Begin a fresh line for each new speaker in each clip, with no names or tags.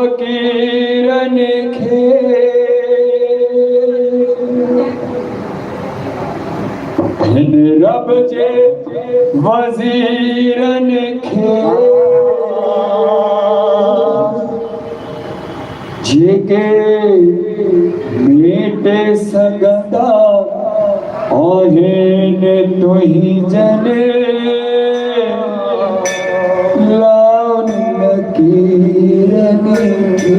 फकीरन खे हिन रब जे वज़ीरन खे जेके मीटे सघंदा आहिनि तुंहिंजन लाउन लकीरन खे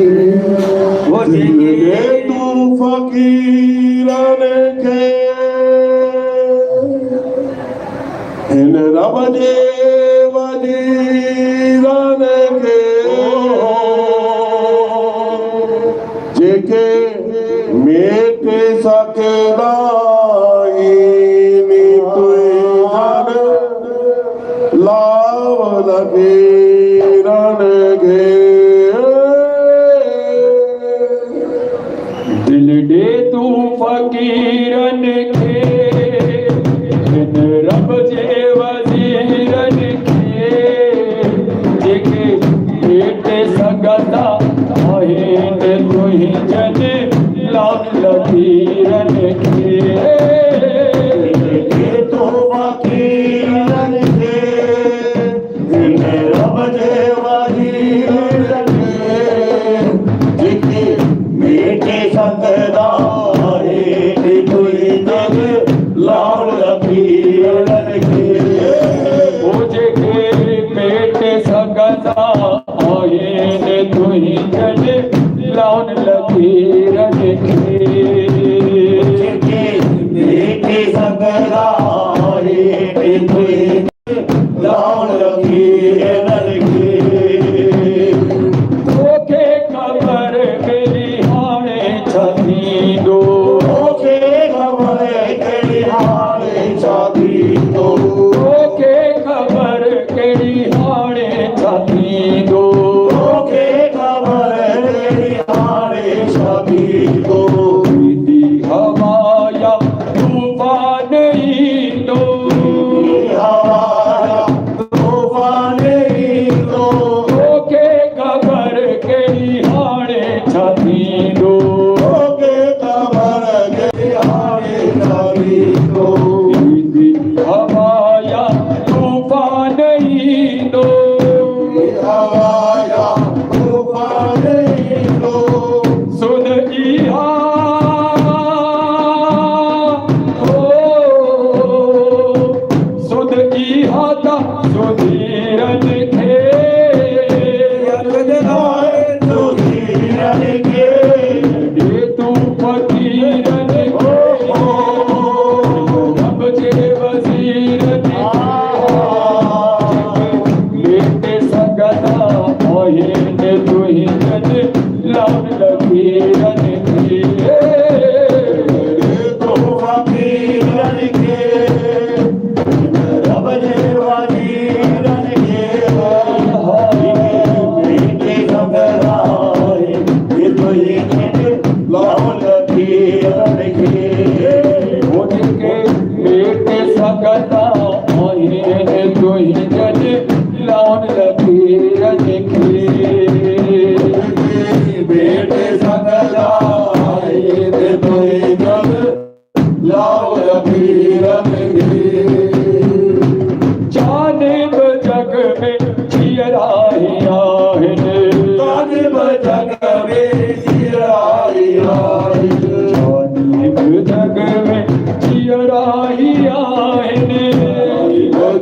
वो जेके तू फकीरन खे हिन रब जे वज़ीरन खे जेके मेटे सघंदा आहिनि तुंहिंजन लाव लकीरन खे
दिल दे तू फकीरन खे हिन रब जे वज़ीरन खे जेके मेटे सघंदा आहिनि तुंहिंजन लाव लकीरन खे
तू फकीरन खे हिन रब जे वज़ीरन खे जेके मेटे सघंदा आहिनि तुंहिंजन लाव लकीरन खे
ओ जेके मेटे सघंदा आहिनि तुंहिंजन लाउन लकीरन खे
जेके मेटे सघंदा आहिनि तुंहिंजन लाव लकीरन खे
तोखे ख़बर कहिड़ी हाणे छा थींदो
तोखे ख़बर कहिड़ी हाणे छा थींदो
तोखे ख़बर कहिड़ी हाणे छा थींदो
तोखे ख़बर कहिड़ी हाणे छा थींदो
ईंदी हवा या तूफ़ान ईंदो
हवा तूफ़ान ईंदो
तोखे ख़बर कहिड़ी हाणे छा थींदो
तोखे ख़बर कहिड़ी हाणे छा थींदो
ईंदी हवा या तूफ़ान ईंदो
हवा तूफ़ान ईंदो
सुन इहा सुन इहा त सुधीरन खे
सुधीरन खे
हे तू फकीरन खे रब जे वज़ीरन मेटे सघंदा आहिनि तुंहिंजन लाउन लकीरन खे
तू फकीरन खे रब जे वज़ीरन खे मेटे सघंदा आहिनि तुंहिंजन लाव लकीरन खे
ओ जेके मेटे सघंदा आहिनि तुंहिंजन लाउन लकीरन खे
मेटे सघंदा आहिनि तुंहिंजन लाव लकीरन खे
जानिब जग में जियराही आहिनि
जानिब जग में जियराही आहिनि
जानिब जग में जियराही आहिनि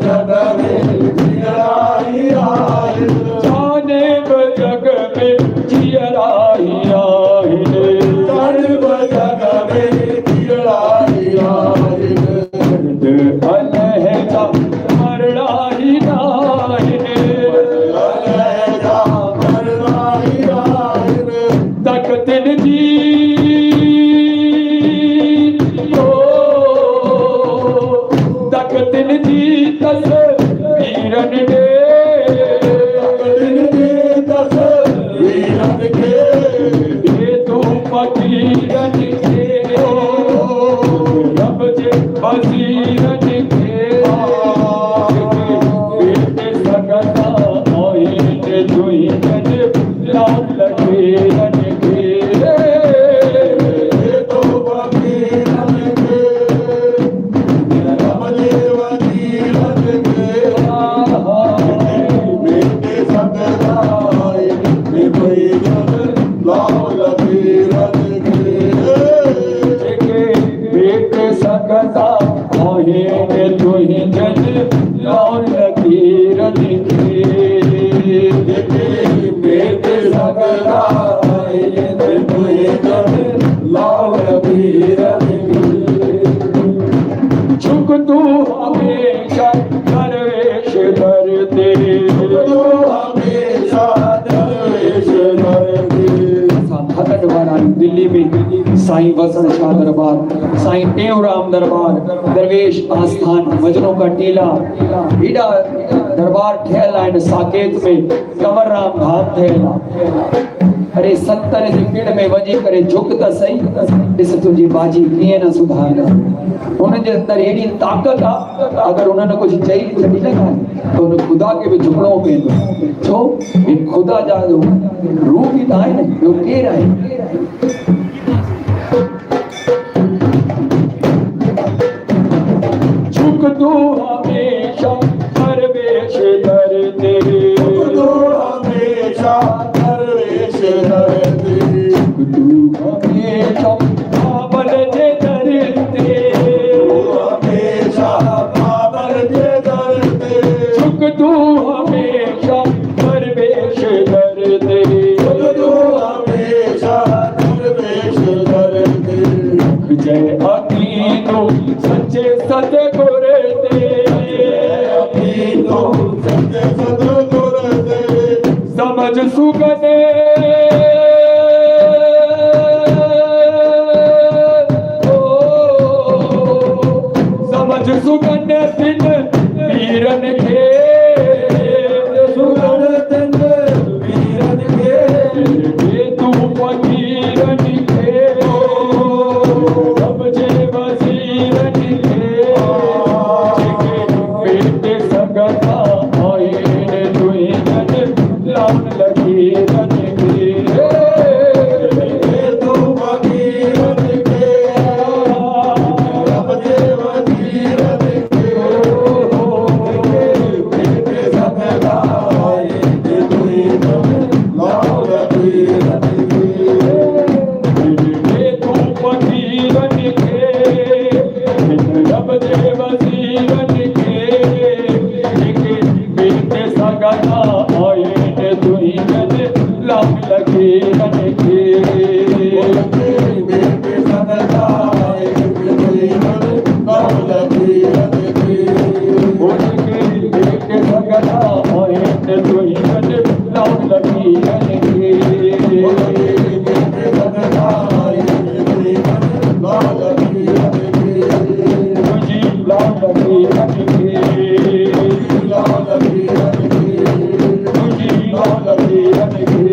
जग में जियराही आहिनि
जानिब जग में जियराही आहिनि
जानिब जग में जियराही आहिनि
दर्द अलहजा मरणाही नाहिनि
अलहजा मरणाही आहिनि
तकतिन जी तकतिन जी तस्वीरन ॾे
तस्वीरन खे
हे तू फकीरन खे रब जे वज़ीरन खे बेटे सघंदा आहिनि तुंहिंजन लाउन लकीरन
दिल्ली में साईं वसण शाह दरबार, साईं टेऊराम दरबार, दरवेश आस्थान, मजनों का टीला, एडा दरबार ठहला आहिनि साकेत में, कंवरराम धाम ठहला। अरे 70 जी पीड़ में वञी करे झुक त सही, ॾिस तुंहिंजी बाजी कीअं न सुधारंदा। उन्हनि जे अंदरि एॾी ताक़त आहे, अगरि उन्हनि कुझु चई छॾी न त उन ख़ुदा खे बि झुकणो पवंदो। छो हे ख़ुदा जा रूप ई त आहिनि, ॿियो केरु आहे?
झुक तू हमेशा दरवेश दर तेरे,
तू हमेशा दरवेश दर ते,
तू हमेशा बाबल जे दर ते,
तू हमेशा बाबर जे दर ते,
झुक तू हमेशा दरवेश दर ते,
तू हमेशा दरवेश दर ते,
जय अकीनो सच्चे सतगुर ते,
अभी तो सत्य सतगुर ते,
समझ सुगने समझ सुगने दिन वीरन के,
सुगन तन वीरन के,
ये तू फकीरन के, समझे वजीरन के, बेटे सगता आईने तुई जन लान लगी रन के,
तू फकीरन के, रब दे वजीरन के, बेटे सगदा आए तुई लाल वजीरन के,
ये तू फकीरन के, रब दे वजीरन के, बेटे सगता आईने तुई जन लान लगी रन के,
बेटे सगदा आए तुई लाल वजीरन के,
बेटे सगता आईने तुई जन लान लगी रन के,
बेटे सगदा आए तुई लाल वजीरन के,
तुझी लान लगी रन के,
लाल वजीरन के,
तुझी लान लगी रन के,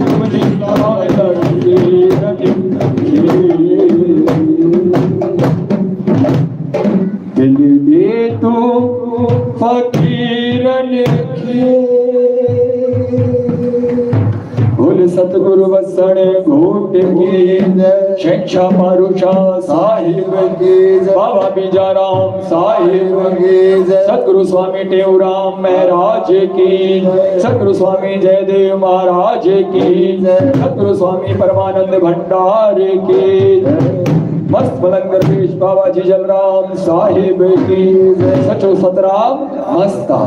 तुझी लान लगी रन के। दिल दे तू फकीरन के, भोले सतगुरु वसण घोट की, शहंशाह मारुशाह साहिब की, बाबा बीजाराम साहिब की, सतगुरु स्वामी टेऊराम महाराज की, सतगुरु स्वामी जयदेव महाराज की, सतगुरु स्वामी परमानंद भंडार की, मस्त मलंग दरवेश बाबा जी जलराम साहिब की, सचो सतराम मस्ता।